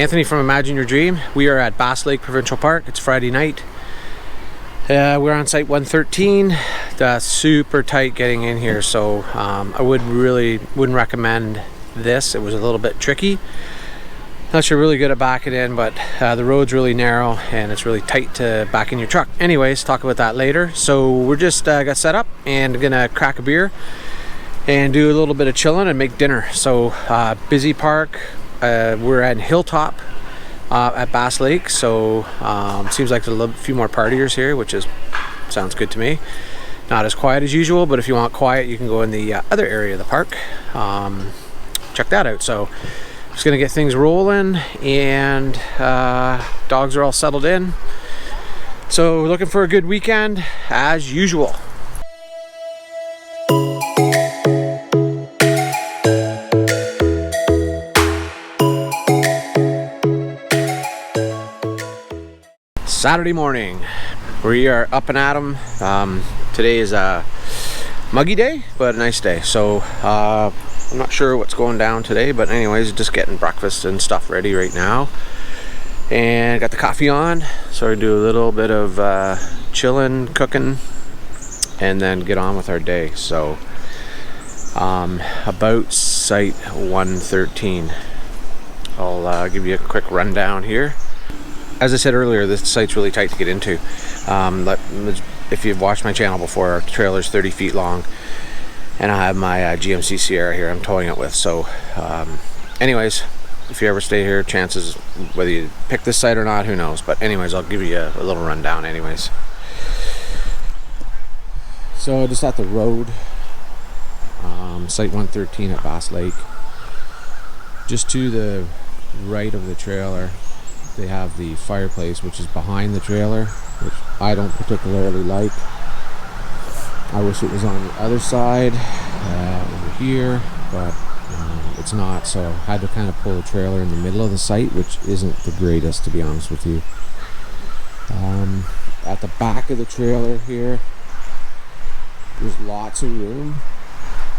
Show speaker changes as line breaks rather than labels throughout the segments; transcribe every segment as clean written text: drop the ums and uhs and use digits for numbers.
Anthony from Imagine Your Dream. We are at Bass Lake Provincial Park. It's Friday night. We're on site 113. That's super tight getting in here, so I wouldn't recommend this. It was a little bit tricky. Unless you're really good at backing in, but the road's really narrow and it's really tight to back in your truck. Anyways, talk about that later. So we're just got set up and gonna crack a beer and do a little bit of chilling and make dinner. So busy park. We're at Hilltop at Bass Lake, so seems like there's a few more partiers here, which sounds good to me. Not as quiet as usual, but if you want quiet, you can go in the other area of the park. Check that out. So just gonna get things rolling, and dogs are all settled in. So looking for a good weekend as usual. Saturday morning, we are up and at 'em. Today is a muggy day, but a nice day. So I'm not sure what's going down today, but anyways, just getting breakfast and stuff ready right now. And got the coffee on, so I do a little bit of chilling, cooking, and then get on with our day. So about site 113. I'll give you a quick rundown here. As I said earlier, this site's really tight to get into. If you've watched my channel before, our trailer's 30 feet long, and I have my GMC Sierra here I'm towing it with. So anyways, if you ever stay here, chances, whether you pick this site or not, who knows. But anyways, I'll give you a little rundown anyways. So just at the road, site 113 at Bass Lake. Just to the right of the trailer, they have the fireplace, which is behind the trailer, which I don't particularly like. I wish it was on the other side, over here, but it's not, so I had to kind of pull the trailer in the middle of the site, which isn't the greatest, to be honest with you. At the back of the trailer here, there's lots of room.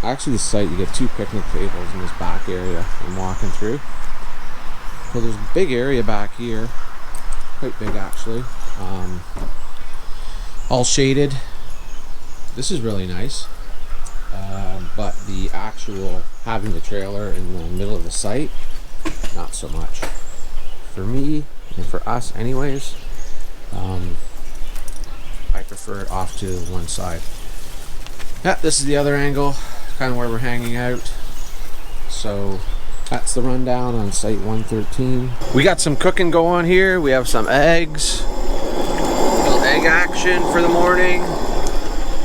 Actually, the site, you get 2 picnic tables in this back area I'm walking through. So there's a big area back here, quite big actually, all shaded. This is really nice, but the actual having the trailer in the middle of the site, not so much. For me, and for us anyways, I prefer it off to one side. Yeah, this is the other angle, kind of where we're hanging out. So that's the rundown on site 113. We got some cooking going here. We have some eggs, a little egg action for the morning.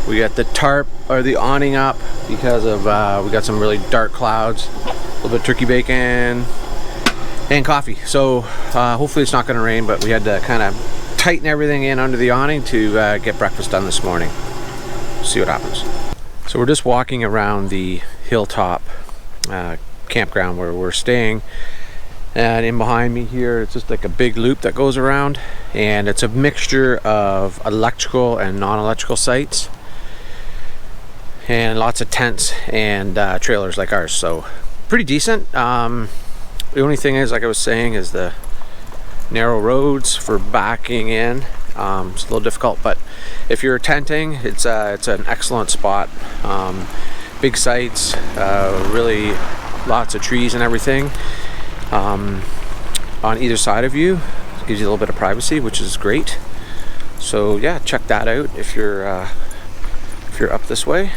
We got the tarp or the awning up because of we got some really dark clouds. A little bit of turkey bacon and coffee. So hopefully it's not going to rain, but we had to kind of tighten everything in under the awning to get breakfast done this morning. See what happens. So we're just walking around the Hilltop campground where we're staying, and in behind me here it's just like a big loop that goes around, and it's a mixture of electrical and non-electrical sites, and lots of tents and trailers like ours, so pretty decent. The only thing is, like I was saying, is the narrow roads for backing in. It's a little difficult, but if you're tenting, it's an excellent spot. Big sites, really lots of trees and everything on either side of you. It gives you a little bit of privacy, which is great. So yeah, check that out if you're up this way.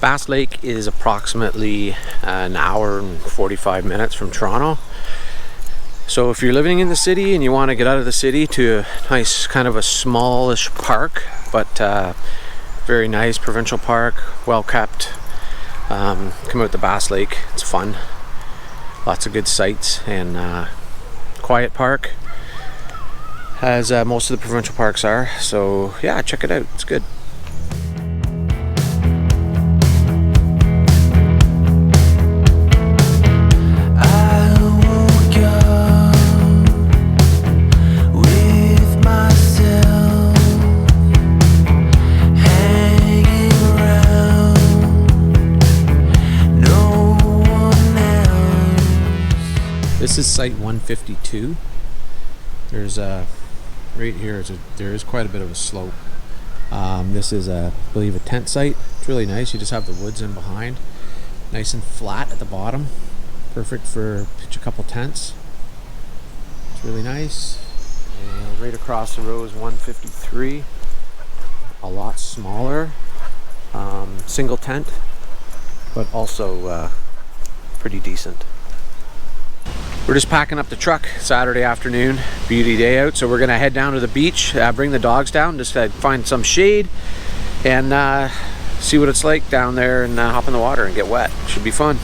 Bass Lake is approximately an hour and 45 minutes from Toronto. So if you're living in the city and you want to get out of the city to a nice kind of a smallish park, but very nice provincial park, well kept, come out to Bass Lake. It's fun, lots of good sights, and quiet park, as most of the provincial parks are. So yeah, check it out, it's good. This is site 152. There's a right here. There is quite a bit of a slope. This is I believe a tent site. It's really nice. You just have the woods in behind, nice and flat at the bottom. Perfect for pitch a couple tents. It's really nice. And right across the road is 153. A lot smaller, single tent, but also pretty decent. We're just packing up the truck. Saturday afternoon, beauty day out, so we're gonna head down to the beach, bring the dogs down, just find some shade and see what it's like down there and hop in the water and get wet. Should be fun.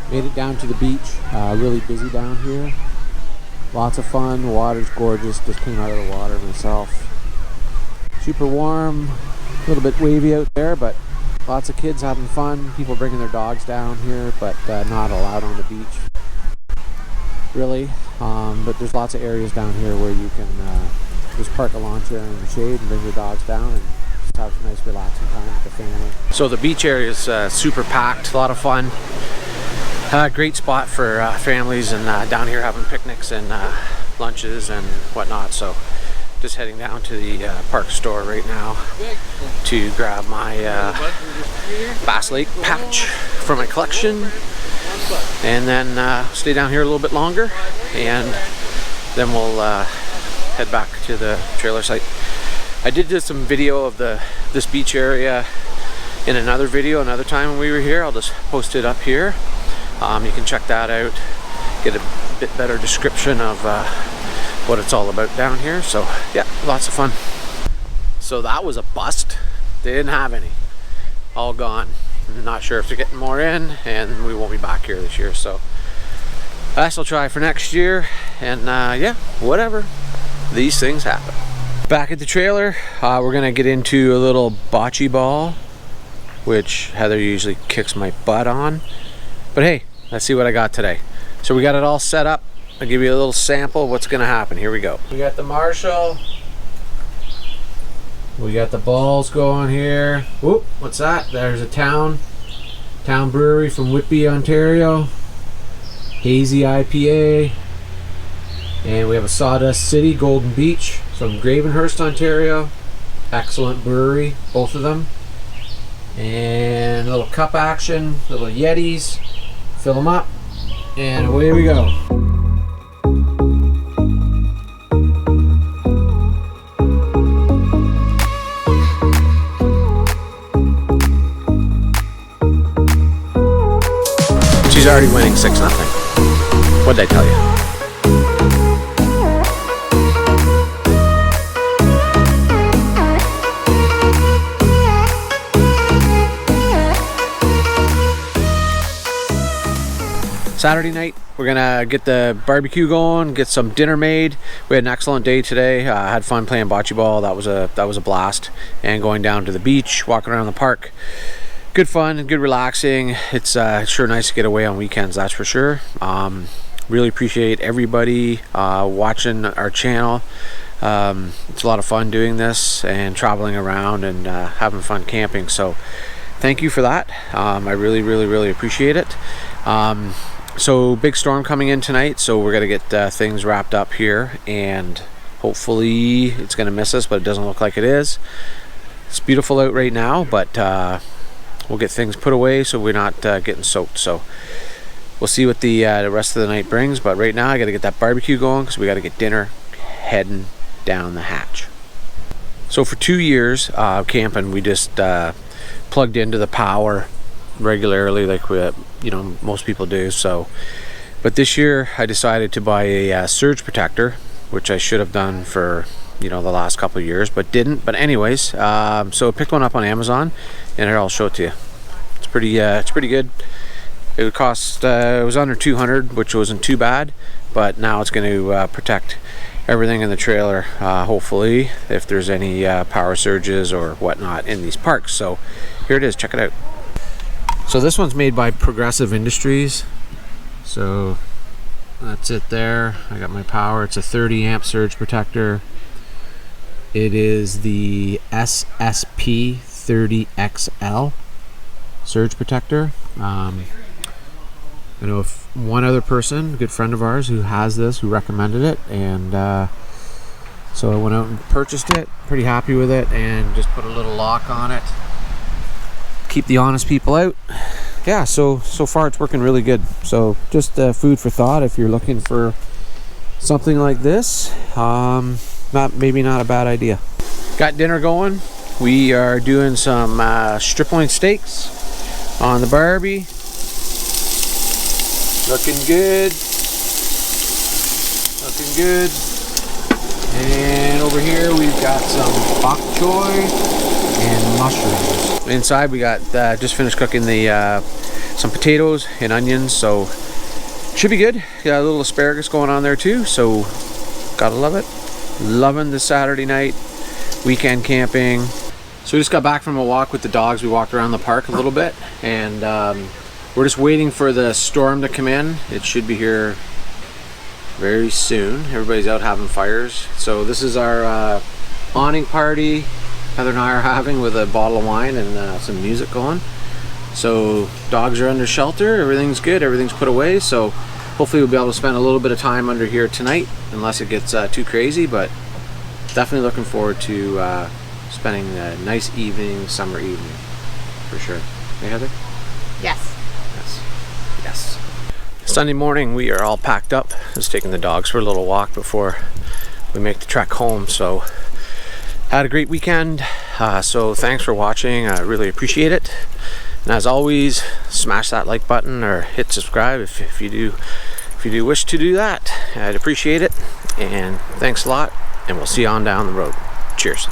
Made it down to the beach. Really busy down here. Lots of fun. The water's gorgeous. Just came out of the water myself. Super warm, a little bit wavy out there, but lots of kids having fun. People bringing their dogs down here, but not allowed on the beach, really. But there's lots of areas down here where you can just park a lawn chair in the shade and bring your dogs down and just have a nice relaxing time with the family. So the beach area is super packed, a lot of fun. Great spot for families and down here having picnics and lunches and whatnot. So just heading down to the park store right now to grab my Bass Lake patch for my collection, and then stay down here a little bit longer, and then we'll head back to the trailer site. I did some video of this beach area in another video another time when we were here. I'll just post it up here. You can check that out, get a bit better description of what it's all about down here. So yeah, lots of fun. So that was a bust. They didn't have any, all gone. Not sure if they're getting more in, and we won't be back here this year, so I guess I'll try for next year. And yeah, whatever, these things happen. Back at the trailer, we're gonna get into a little bocce ball, which Heather usually kicks my butt on, but hey, let's see what I got today. So we got it all set up. I'll give you a little sample of what's gonna happen. Here we go. We got the Marshall. We got the balls going here. Whoop, what's that? There's a Town Brewery from Whitby, Ontario. Hazy IPA. And we have a Sawdust City Golden Beach from Gravenhurst, Ontario. Excellent brewery, both of them. And a little cup action, little Yetis. Fill them up, and away we go. She's already winning 6-0. What'd I tell you? Saturday night, we're gonna get the barbecue going, get some dinner made. We had an excellent day today. Had fun playing bocce ball. That was a blast. And going down to the beach, walking around the park. Good fun and good relaxing. It's sure nice to get away on weekends, that's for sure. Really appreciate everybody watching our channel. It's a lot of fun doing this and traveling around and having fun camping. So thank you for that. I really appreciate it. So big storm coming in tonight, so we're gonna get things wrapped up here, and hopefully it's gonna miss us, but it doesn't look like it is. It's beautiful out right now, but we'll get things put away so we're not getting soaked. So we'll see what the rest of the night brings, but right now I gotta get that barbecue going because we gotta get dinner heading down the hatch. So for 2 years camping, we just plugged into the power regularly, like most people do. So but this year I decided to buy a surge protector, which I should have done for the last couple of years, but didn't. But anyways, so I picked one up on Amazon, and here, I'll show it to you. It's pretty good. It would cost it was under 200, which wasn't too bad, but now it's going to protect everything in the trailer, hopefully, if there's any power surges or whatnot in these parks. So here it is, check it out. So this one's made by Progressive Industries. So that's it there. I got my power. It's a 30 amp surge protector. It is the SSP 30XL surge protector. I know if one other person, a good friend of ours, who has this, who recommended it, and so I went out and purchased it. Pretty happy with it, and just put a little lock on it. Keep the honest people out. Yeah, so far it's working really good. So just food for thought if you're looking for something like this. Maybe not a bad idea. Got dinner going. We are doing some strip loin steaks on the Barbie. Looking good. Looking good. And over here we've got some bok choy and mushrooms. Inside we got just finished cooking the some potatoes and onions, so should be good. Got a little asparagus going on there too, so gotta love it. Loving the Saturday night weekend camping. So we just got back from a walk with the dogs. We walked around the park a little bit, and we're just waiting for the storm to come in. It should be here very soon. Everybody's out having fires. So this is our awning party Heather and I are having, with a bottle of wine and some music going. So dogs are under shelter, everything's good, everything's put away, so hopefully we'll be able to spend a little bit of time under here tonight, unless it gets too crazy, but definitely looking forward to spending a nice evening, summer evening, for sure. Hey Heather?
Yes.
Yes. Yes. Sunday morning we are all packed up, just taking the dogs for a little walk before we make the trek home, so had a great weekend. So thanks for watching, I really appreciate it. And as always, smash that like button or hit subscribe if you do wish to do that. I'd appreciate it. And thanks a lot, and we'll see you on down the road. Cheers.